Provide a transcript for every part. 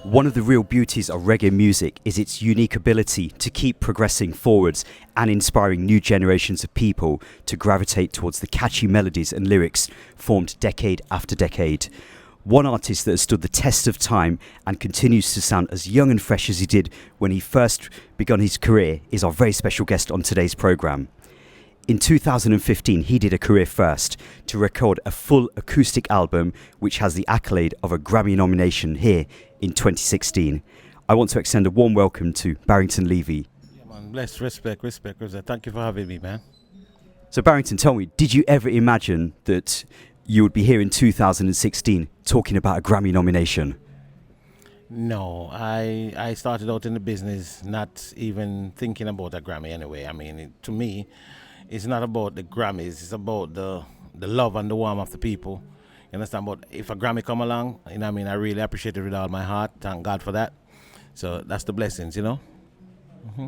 One of the real beauties of reggae music is its unique ability to keep progressing forwards and inspiring new generations of people to gravitate towards the catchy melodies and lyrics formed decade after decade. One artist that has stood the test of time and continues to sound as young and fresh as he did when he first begun his career is our very special guest on today's programme. In 2015, he did a career first to record a full acoustic album, which has the accolade of a Grammy nomination here in 2016. I want to extend a warm welcome to Barrington Levy. Yeah, man. Bless, respect. Thank you for having me, man. So Barrington, tell me, did you ever imagine that you would be here in 2016 talking about a Grammy nomination? No, I started out in the business not even thinking about a Grammy anyway. I mean, to me, it's not about the Grammys. It's about the love and the warmth of the people. You understand? But if a Grammy come along, you know what I mean, I really appreciate it with all my heart. Thank God for that. So that's the blessings, you know? Mm-hmm.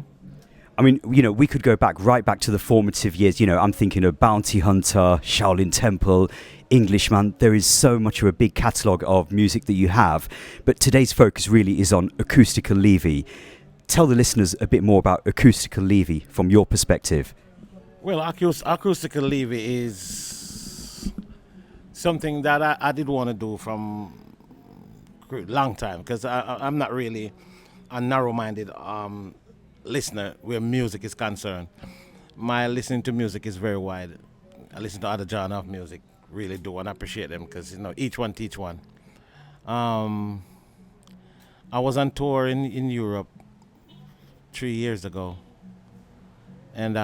I mean, you know, we could go right back to the formative years. You know, I'm thinking of Bounty Hunter, Shaolin Temple, Englishman. There is so much of a big catalogue of music that you have. But today's focus really is on Acousticalevy. Tell the listeners a bit more about Acousticalevy from your perspective. Well, Acousticalevy is something that I did want to do from a long time, because I'm not really a narrow-minded listener where music is concerned. My listening to music is very wide. I listen to other genres of music, really do, and I appreciate them because, you know, each one teach one. I was on tour in Europe 3 years ago, and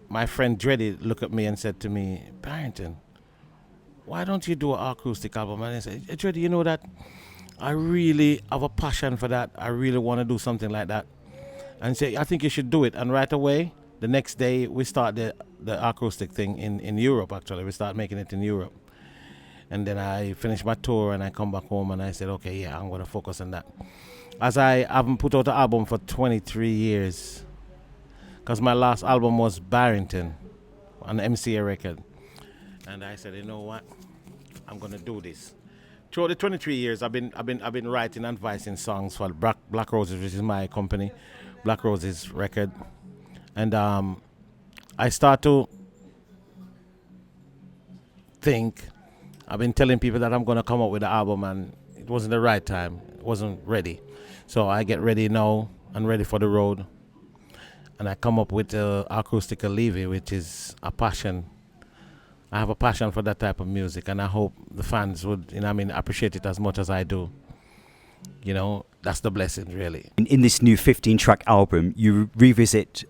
my friend Dreddy looked at me and said to me, "Barrington, why don't you do an acoustic album?" And I said, "Dreddy, you know that I really have a passion for that. I really want to do something like that." And say, "I think you should do it." And right away, the next day, we start the acoustic thing in Europe, actually. We start making it in Europe. And then I finished my tour and I come back home and I said, okay, yeah, I'm going to focus on that. As I haven't put out an album for 23 years, because my last album was Barrington on the MCA record. And I said, you know what? I'm going to do this. Throughout the 23 years, I've been writing and voicing songs for Black Roses, which is my company, Black Roses record. And I start to think, I've been telling people that I'm going to come up with an album, and it wasn't the right time. It wasn't ready. So I get ready now and ready for the road. And I come up with Acousticalevy, which is a passion. I have a passion for that type of music, and I hope the fans would, appreciate it as much as I do. You know, that's the blessing, really. In this new 15-track album, you revisit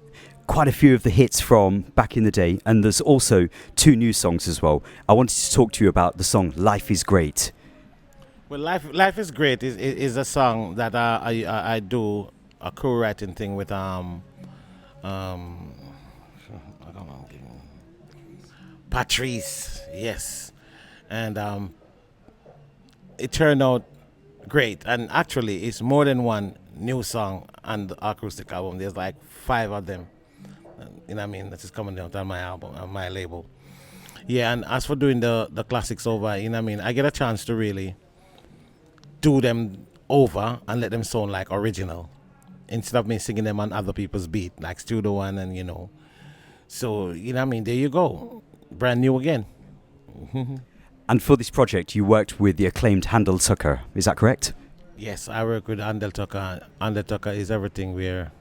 quite a few of the hits from back in the day, and there's also 2 new songs as well. I wanted to talk to you about the song "Life Is Great." Well, Life Is Great is a song that I do a co-writing thing with Patrice, yes, and it turned out great. And actually, it's more than one new song on the acoustic album. There's like 5 of them. You know what I mean? That is coming out on my album, on my label. Yeah, and as for doing the classics over, you know what I mean? I get a chance to really do them over and let them sound like original, instead of me singing them on other people's beat, like Studio One, and you know. So, you know what I mean? There you go. Brand new again. And for this project, you worked with the acclaimed Handel Tucker. Is that correct? Yes, I work with Handel Tucker. Handel Tucker is everything where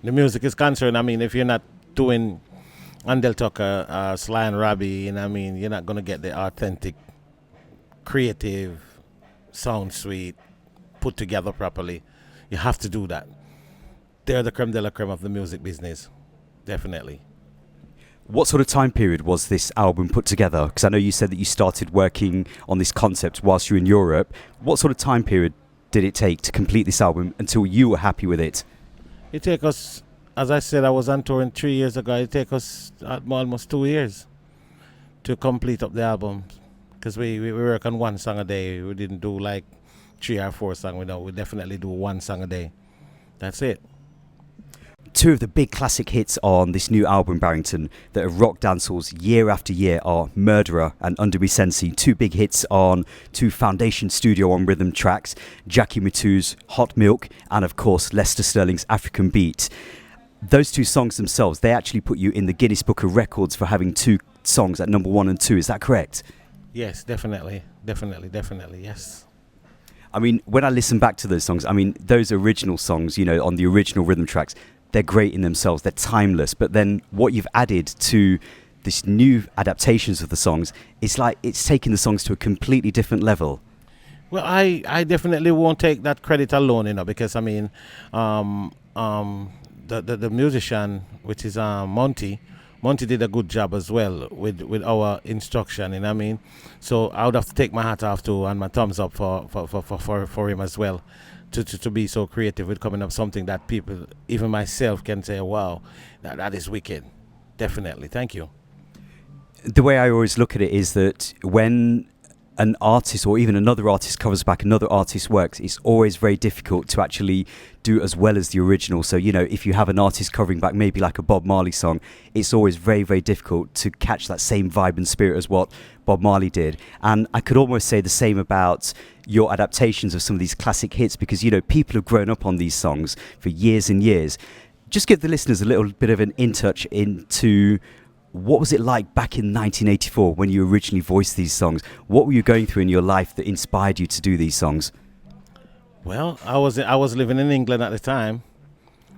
the music is concerned. I mean, if you're not doing Handel Tucker, Sly and Robbie, you know what I mean, you're not going to get the authentic, creative, sound sweet, put together properly. You have to do that. They're the creme de la creme of the music business, definitely. What sort of time period was this album put together? Because I know you said that you started working on this concept whilst you were in Europe. What sort of time period did it take to complete this album until you were happy with it? It took us, as I said, I was on tour 3 years ago. It took us almost 2 years to complete up the album, because we work on 1 song a day. We didn't do like 3 or 4 songs. We definitely do 1 song a day. That's it. Two of the big classic hits on this new album, Barrington, that have rocked dancehalls year after year are Murderer and Under Me Sensi. Two big hits on two Foundation Studio on rhythm tracks, Jackie Matu's Hot Milk and, of course, Lester Sterling's African Beat. Those two songs themselves, they actually put you in the Guinness Book of Records for having two songs at number 1 and 2. Is that correct? Yes, definitely, yes. I mean, when I listen back to those songs, I mean, those original songs, you know, on the original rhythm tracks, they're great in themselves, they're timeless. But then what you've added to this new adaptations of the songs, it's like it's taking the songs to a completely different level. Well, I definitely won't take that credit alone, you know, because I mean, the musician, which is Monty did a good job as well with our instruction, you know what I mean? So I would have to take my hat off to and my thumbs up for him as well, to be so creative with coming up something that people, even myself, can say, wow, that is wicked. Definitely, thank you. The way I always look at it is that when an artist or even another artist covers back another artist's works, it's always very difficult to actually do as well as the original. So, you know, if you have an artist covering back maybe like a Bob Marley song, it's always very, very difficult to catch that same vibe and spirit as what Bob Marley did. And I could almost say the same about your adaptations of some of these classic hits, because, you know, people have grown up on these songs for years and years. Just give the listeners a little bit of an in-touch into what was it like back in 1984 when you originally voiced these songs? What were you going through in your life that inspired you to do these songs? Well, I was living in England at the time,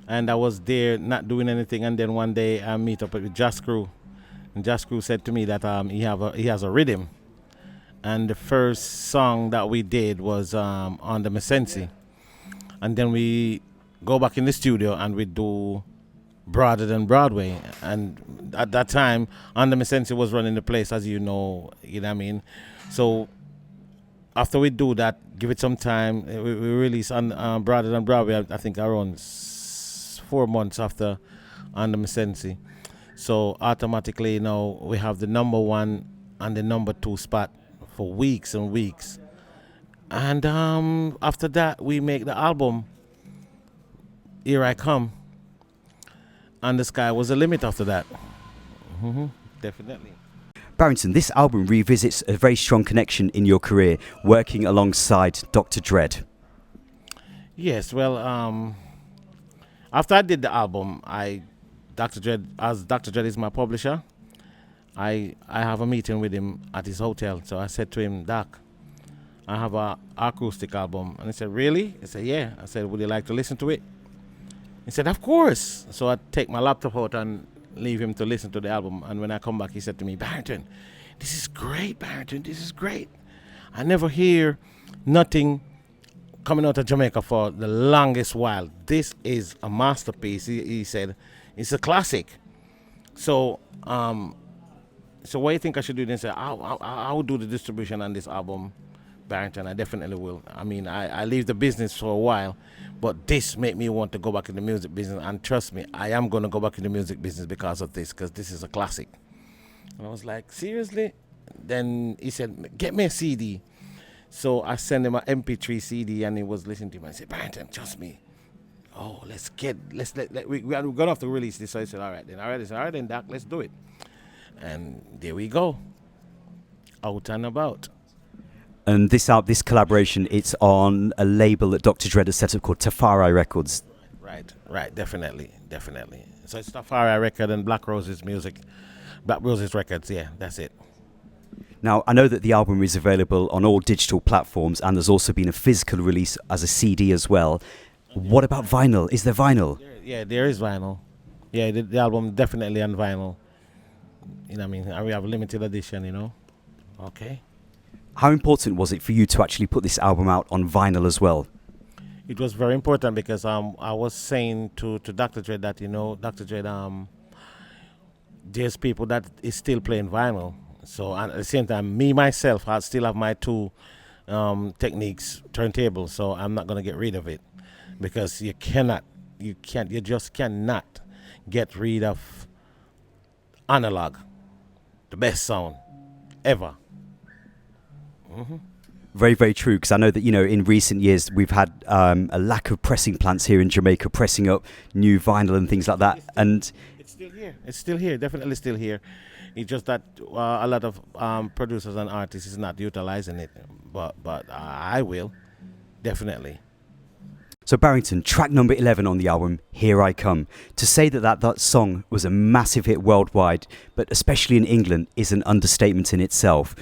and I was there not doing anything. And then one day I meet up with Jazz Crew, and Jazz Crew said to me that he has a rhythm, and the first song that we did was on the Masensi, and then we go back in the studio and we do Broader Than Broadway. And at that time, Under Me Sensi was running the place, as you know what I mean? So after we do that, give it some time, we release on Broader Than Broadway, I think around 4 months after Under Me Sensi. So automatically, you know, we have the number 1 and the number 2 spot for weeks and weeks. And after that, we make the album, Here I Come. And the sky was the limit after that. Definitely. Barrington, this album revisits a very strong connection in your career, working alongside Dr. Dread. Yes, well, after I did the album, Dr. Dread is my publisher, I have a meeting with him at his hotel. So I said to him, Doc, I have an acoustic album. And he said, really? I said, yeah. I said, would you like to listen to it? He said, of course. So I take my laptop out and leave him to listen to the album. And when I come back, he said to me, Barrington, this is great, Barrington, this is great. I never hear nothing coming out of Jamaica for the longest while. This is a masterpiece. He said, it's a classic. So what do you think I should do? Then say, I'll do the distribution on this album, Barrington. I definitely will. I mean, I leave the business for a while, but this made me want to go back in the music business. And trust me, I am going to go back in the music business because of this, because this is a classic. And I was like, seriously? Then he said, get me a CD. So I sent him an MP3 CD, and he was listening to him. I said, Barrington, trust me. Oh, we're going to have to release this. So I said, all right, then, Doc, let's do it. And there we go, out and about. And this collaboration, it's on a label that Dr. Dread has set up called Tafari Records. Right, definitely. So it's Tafari Record and Black Roses Records, yeah, that's it. Now, I know that the album is available on all digital platforms, and there's also been a physical release as a CD as well. What about vinyl? Is there vinyl? Yeah, there is vinyl. Yeah, the album definitely on vinyl. You know what I mean? We have a limited edition, you know. Okay. How important was it for you to actually put this album out on vinyl as well? It was very important because I was saying to Dr. Dread that, you know, Dr. Dread, there's people that is still playing vinyl. So and at the same time, me myself, I still have my 2 techniques turntables. So I'm not gonna get rid of it, because you just cannot get rid of analog, the best sound ever. Very, very true. Because I know that, in recent years we've had a lack of pressing plants here in Jamaica, pressing up new vinyl and things like that. And It's still here. It's still here. Definitely still here. It's just that a lot of producers and artists is not utilizing it. But I will definitely. so Barrington, track number 11 on the album, Here I Come. To say that song was a massive hit worldwide, but especially in England, is an understatement in itself.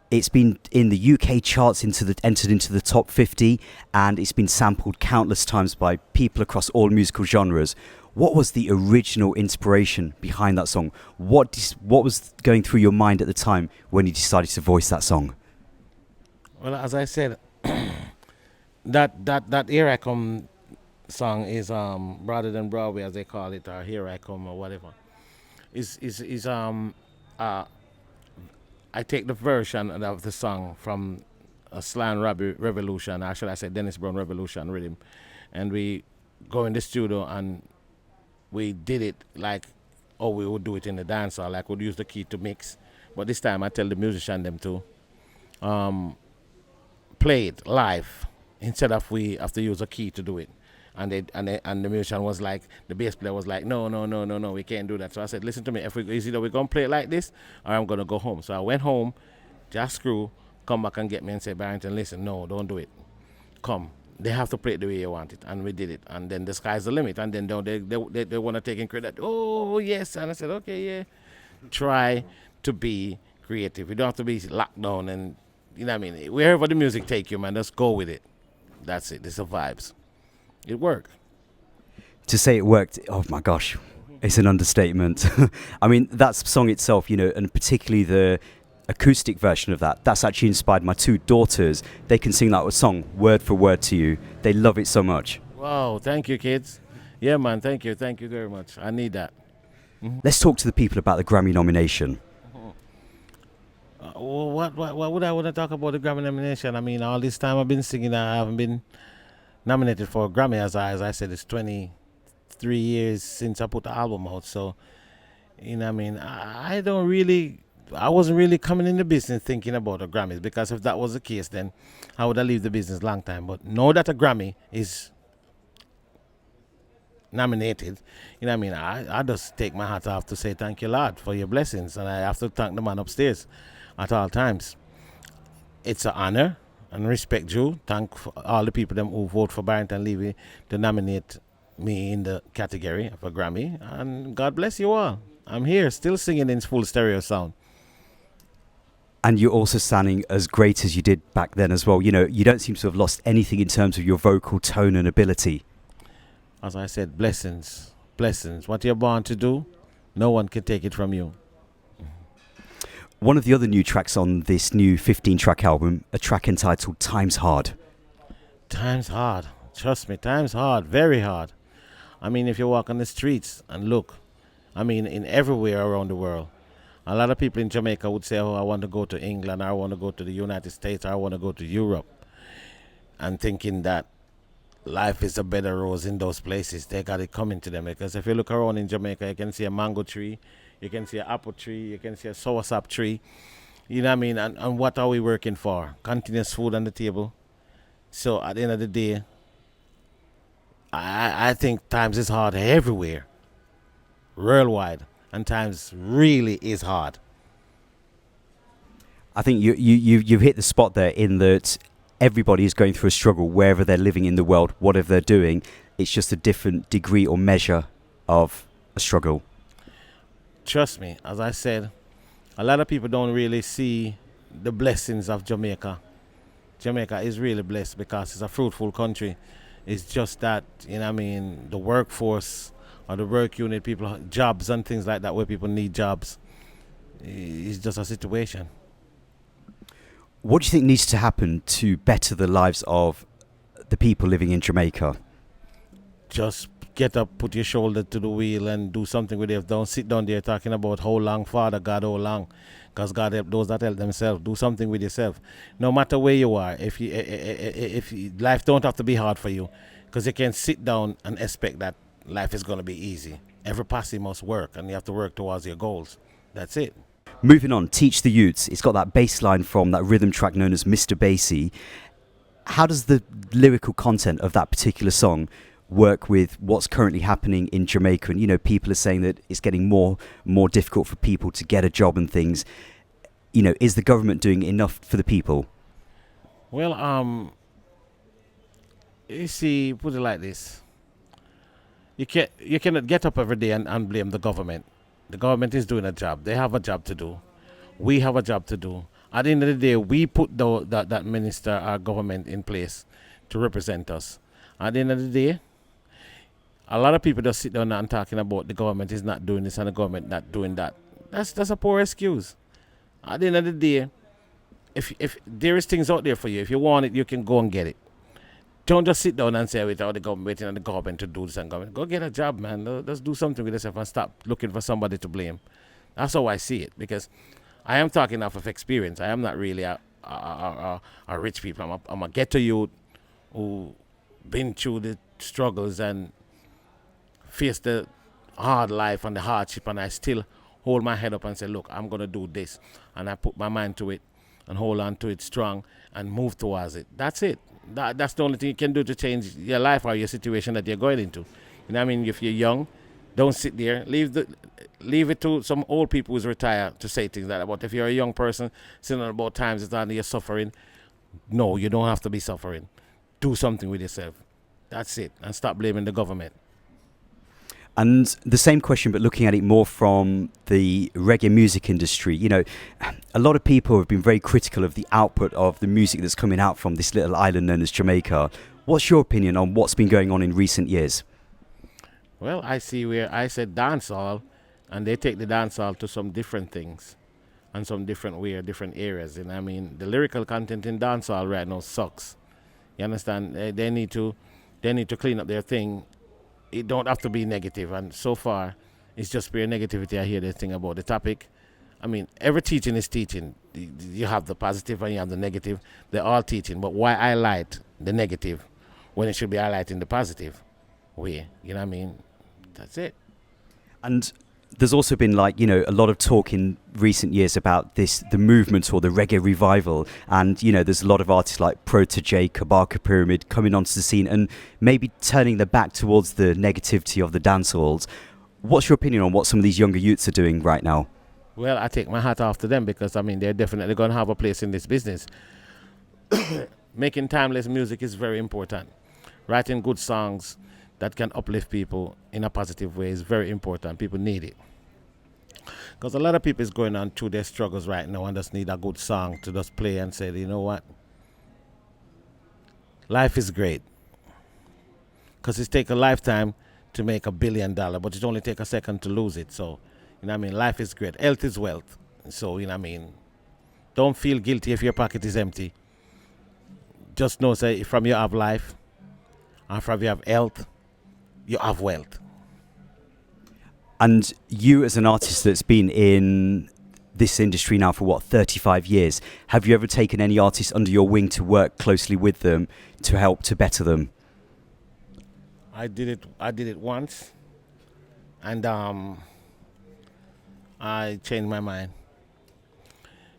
It's been in the UK charts, entered into the top 50, and it's been sampled countless times by people across all musical genres. What was the original inspiration behind that song? What was going through your mind at the time when you decided to voice that song? Well, as I said, that Here I Come song is rather than Broadway as they call it, or Here I Come or whatever. Is I take the version of the song from a slang revolution, or should I say Dennis Brown revolution rhythm, and we go in the studio and we did it like, we would do it in the dance hall, like we'd use the key to mix. But this time I tell the musician them to play it live instead of we have to use a key to do it. And the musician was like, the bass player was like, no, we can't do that. So I said, listen to me, it's either we're going to play it like this or I'm going to go home. So I went home, just screw, come back and get me and say, Barrington, listen, no, don't do it. Come. They have to play it the way you want it. And we did it. And then the sky's the limit. And then they want to take in credit. Oh, yes. And I said, okay, yeah. Try to be creative. You don't have to be locked down and, wherever the music take you, man, just go with it. That's it. It's the vibes. It worked. To say it worked, oh my gosh, it's an understatement. I mean, that song itself, and particularly the acoustic version of that's actually inspired my two daughters. They can sing that song word for word to you. They love it so much. Wow, thank you, kids. Yeah, man, thank you very much. I need that. Let's talk to the people about the Grammy nomination. What would I want to talk about the Grammy nomination? I mean, all this time I've been singing, I haven't been nominated for a Grammy. As I said, it's 23 years since I put the album out. So, I wasn't really coming in the business thinking about the Grammys, because if that was the case, then I would have left the business long time. But now that a Grammy is nominated, I just take my hat off to say thank you, Lord, for your blessings. And I have to thank the man upstairs at all times. It's an honor and respect due. Thank all the people them who vote for Barrington Levy to nominate me in the category of a Grammy. And God bless you all. I'm here still singing in full stereo sound. And you're also sounding as great as you did back then as well. You don't seem to have lost anything in terms of your vocal tone and ability. As I said, blessings. What you're born to do, no one can take it from you. One of the other new tracks on this new 15-track album, a track entitled Time's Hard. Time's hard. Trust me, time's hard. Very hard. If you walk on the streets and look, in everywhere around the world, a lot of people in Jamaica would say, I want to go to England, or I want to go to the United States, or I want to go to Europe. And thinking that life is a bed of roses in those places. They got it coming to them. Because if you look around in Jamaica, you can see a mango tree, you can see an apple tree, you can see a soursop tree. And what are we working for? Continuous food on the table. So at the end of the day, I think times is hard everywhere, worldwide. And times really is hard. I think you've hit the spot there in that everybody is going through a struggle wherever they're living in the world, whatever they're doing. It's just a different degree or measure of a struggle. Trust me, as I said, a lot of people don't really see the blessings of Jamaica. Jamaica is really blessed because it's a fruitful country. It's just that, the workforce or the work unit, people, jobs and things like that, where people need jobs. It's just a situation. What do you think needs to happen to better the lives of the people living in Jamaica? Just get up, put your shoulder to the wheel and do something with it. Don't sit down there talking about how long, Father God, how long. Because God help those that help themselves. Do something with yourself. No matter where you are, if life don't have to be hard for you, because you can sit down and expect that life is going to be easy. Every passing must work, and you have to work towards your goals. That's it. Moving on, Teach the Youths. It's got that bass line from that rhythm track known as Mr. Bassy. How does the lyrical content of that particular song work with what's currently happening in Jamaica? And, you know, people are saying that it's getting more difficult for people to get a job and things. You know, is the government doing enough for the people? Well, you see, put it like this. You cannot get up every day and blame the government. The government is doing a job. They have a job to do. We have a job to do. At the end of the day, we put that minister, our government, in place to represent us. At the end of the day, a lot of people just sit down and talking about the government is not doing this and the government not doing that. That's a poor excuse. At the end of the day, if there is things out there for you, if you want it, you can go and get it. Don't just sit down and say, without the government, waiting on the government to do this and government. Go get a job, man. Let's do something with yourself and stop looking for somebody to blame. That's how I see it, because I am talking off of experience. I am not really a rich people. I'm a ghetto youth who been through the struggles and faced the hard life and the hardship, and I still hold my head up and say, look, I'm going to do this. And I put my mind to it and hold on to it strong and move towards it. That's it. That's the only thing you can do to change your life or your situation that you're going into. You know what I mean? If you're young, don't sit there. Leave it to some old people who's retired to say things like that. But if you're a young person sitting about times it's that you're suffering, no, you don't have to be suffering. Do something with yourself. That's it. And stop blaming the government. And the same question, but looking at it more from the reggae music industry. You know, a lot of people have been very critical of the output of the music that's coming out from this little island known as Jamaica. What's your opinion on what's been going on in recent years? Well, I see where I said dancehall, and they take the dancehall to some different things and some different areas. And I mean, the lyrical content in dancehall right now sucks. You understand? They need to clean up their thing. It don't have to be negative, and so far it's just pure negativity. I hear the thing about the topic. I mean, every teaching is teaching. You have the positive and you have the negative. They're all teaching, but why highlight the negative when it should be highlighting the positive way? You know what I mean? That's it. And there's also been, like, you know, a lot of talk in recent years about the movement or the reggae revival. And, you know, there's a lot of artists like Protege, Kabaka Pyramid coming onto the scene and maybe turning their back towards the negativity of the dancehalls. What's your opinion on what some of these younger youths are doing right now? Well, I take my hat off to them, because, I mean, they're definitely going to have a place in this business. Making timeless music is very important. Writing good songs that can uplift people in a positive way is very important. People need it. Because a lot of people is going on through their struggles right now and just need a good song to just play and say, you know what? Life is great. Because it takes a lifetime to make $1 billion, but it only takes a second to lose it. So, you know what I mean? Life is great. Health is wealth. So, you know what I mean? Don't feel guilty if your pocket is empty. Just know, say, from you have life, and from you have health, you have wealth. And you, as an artist that's been in this industry now for 35 years, have you ever taken any artists under your wing to work closely with them to help to better them? I did it once, and I changed my mind,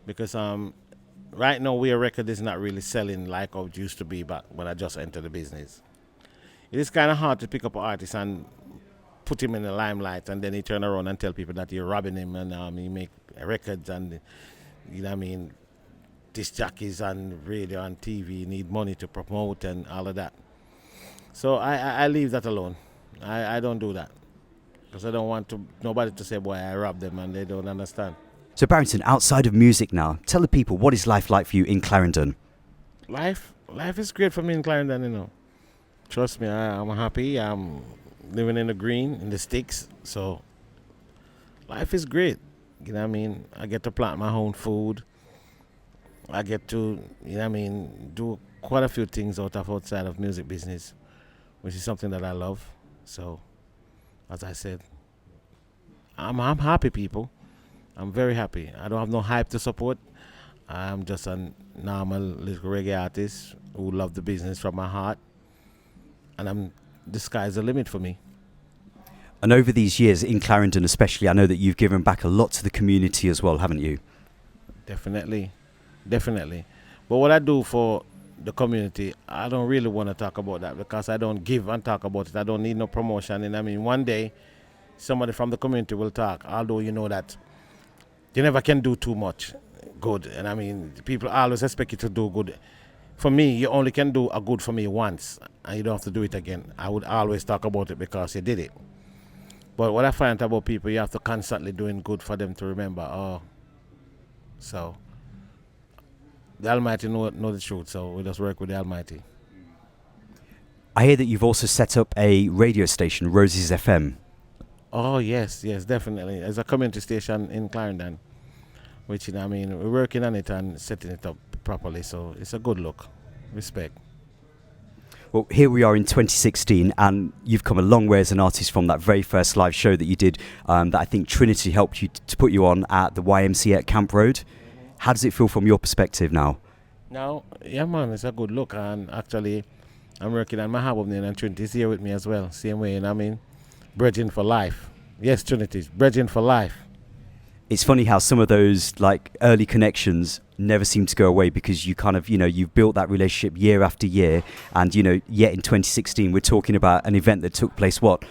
because right now our record is not really selling like how it used to be back when I just entered the business. It is kind of hard to pick up an artist and put him in the limelight, and then he turn around and tell people that you're robbing him, and he make records, and you know what I mean, disc jockeys and radio and TV need money to promote and all of that. So I leave that alone. I don't do that, because I don't want nobody to say, boy, I robbed them, and they don't understand. So Barrington, outside of music now, tell the people, what is life like for you in Clarendon? Life is great for me in Clarendon, you know. Trust me, I'm happy. I'm living in the green, in the sticks. So life is great. You know what I mean? I get to plant my own food. I get to, you know what I mean, do quite a few things outside of music business, which is something that I love. So, as I said, I'm happy, people. I'm very happy. I don't have no hype to support. I'm just a normal little reggae artist who love the business from my heart. And the sky's the limit for me. And over these years in Clarendon especially, I know that you've given back a lot to the community as well, haven't you? Definitely. But what I do for the community, I don't really want to talk about that because I don't give and talk about it. I don't need no promotion. And I mean, one day somebody from the community will talk, although you know that you never can do too much good. And I mean, people always expect you to do good. For me, you only can do a good for me once, and you don't have to do it again. I would always talk about it because you did it. But what I find about people, you have to constantly doing good for them to remember. Oh, so the Almighty know the truth, so we just work with the Almighty. I hear that you've also set up a radio station, Rosie's FM. Oh, yes, definitely. There's a community station in Clarendon, which, I mean, we're working on it and setting it up properly, so it's a good look. Respect. Well, here we are in 2016, and you've come a long way as an artist from that very first live show that you did, that I think Trinity helped you to put you on at the YMCA at Camp Road. How does it feel from your perspective now? Now, yeah, man, it's a good look, and actually, I'm working on my album now, and Trinity's here with me as well, same way, and I mean, bridging for life. Yes, Trinity's bridging for life. It's funny how some of those like early connections never seem to go away because you kind of, you've built that relationship year after year, and yet in 2016 we're talking about an event that took place. What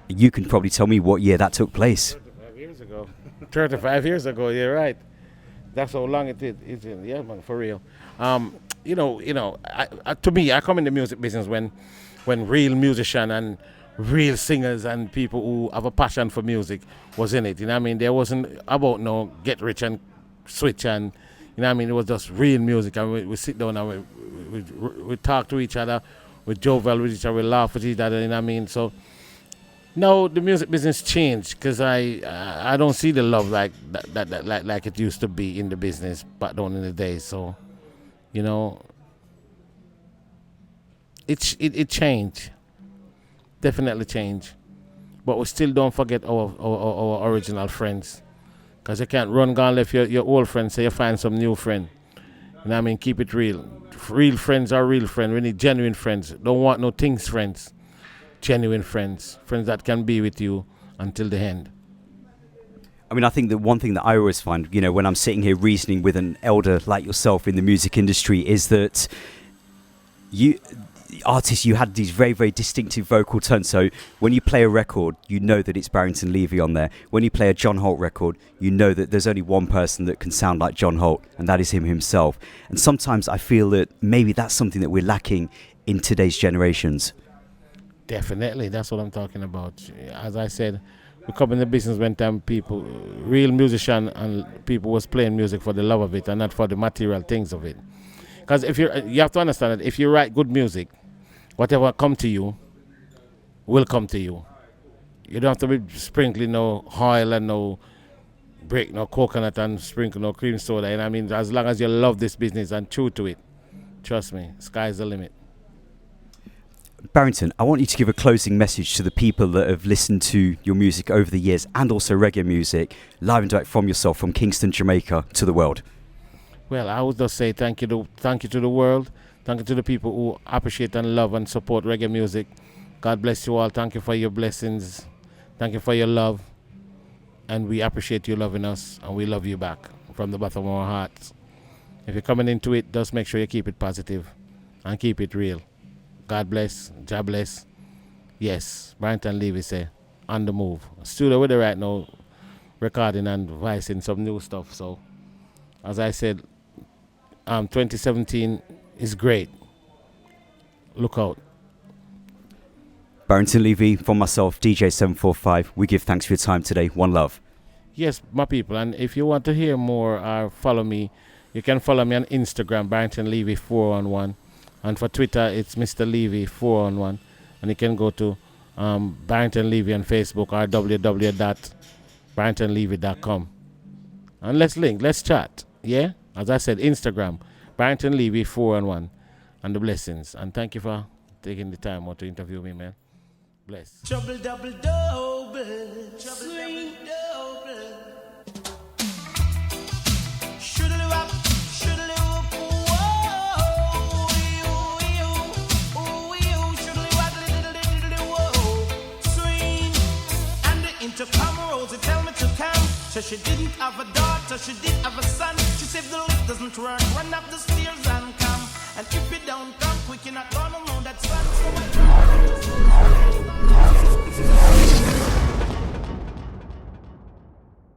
you can probably tell me what year that took place? 35 years ago. 35 years ago. You're right. That's how long it is. Yeah, man, for real. To me, I come in the music business when real musician and real singers and people who have a passion for music was in it. I mean, there wasn't about no get rich and switch and, I mean, it was just real music. And we sit down and we talk to each other, we jovial with each other, we laugh with each other. I mean, so now the music business changed because I don't see the love like that like it used to be in the business back down in the day. So, it changed. Definitely change, but we still don't forget our original friends, because you can't run gone left your old friends, so you find some new friend. I mean, keep it real. Real friends are real friends. We need genuine friends. Don't want no things friends. Genuine friends that can be with you until the end. I mean, I think that one thing that I always find, when I'm sitting here reasoning with an elder like yourself in the music industry, is that artists, you had these very, very distinctive vocal tones. So when you play a record, you know that it's Barrington Levy on there. When you play a John Holt record, you know that there's only one person that can sound like John Holt, and that is him himself. And sometimes I feel that maybe that's something that we're lacking in today's generations. Definitely, that's what I'm talking about. As I said, we come in the business when time people, real musician and people was playing music for the love of it and not for the material things of it. Because you have to understand that if you write good music, whatever come to you will come to you. You don't have to be sprinkling no oil and no break no coconut and sprinkle no cream soda. And I mean, as long as you love this business and true to it, trust me, sky's the limit. Barrington, I want you to give a closing message to the people that have listened to your music over the years, and also reggae music, live and direct from yourself, from Kingston, Jamaica, to the world. Well, I would just say thank you to the world. Thank you to the people who appreciate and love and support reggae music. God bless you all. Thank you for your blessings. Thank you for your love. And we appreciate you loving us, and we love you back from the bottom of our hearts. If you're coming into it, just make sure you keep it positive and keep it real. God bless. Jah bless. Yes, Barrington Levy say, on the move. Studio with it right now, recording and voicing some new stuff. So, as I said, 2017 is great. Look out. Barrington Levy, from myself, DJ745, we give thanks for your time today. One love. Yes, my people, and if you want to hear more or follow me, you can follow me on Instagram, Barrington Levy 411. And for Twitter, it's Mr. Levy 411. And you can go to Barrington Levy on Facebook or www.barringtonlevy.com. And let's link, let's chat. Yeah? As I said, Instagram, Barrington Levy 411. And the blessings. And thank you for taking the time out to interview me, man. Bless. Trouble double double. Trouble double double. Shoodle up, shoodle up. she didn't have a daughter, she did have a son. She said the lift doesn't work, run up the stairs and come. And if you don't come quick, you're not gonna know that son. So I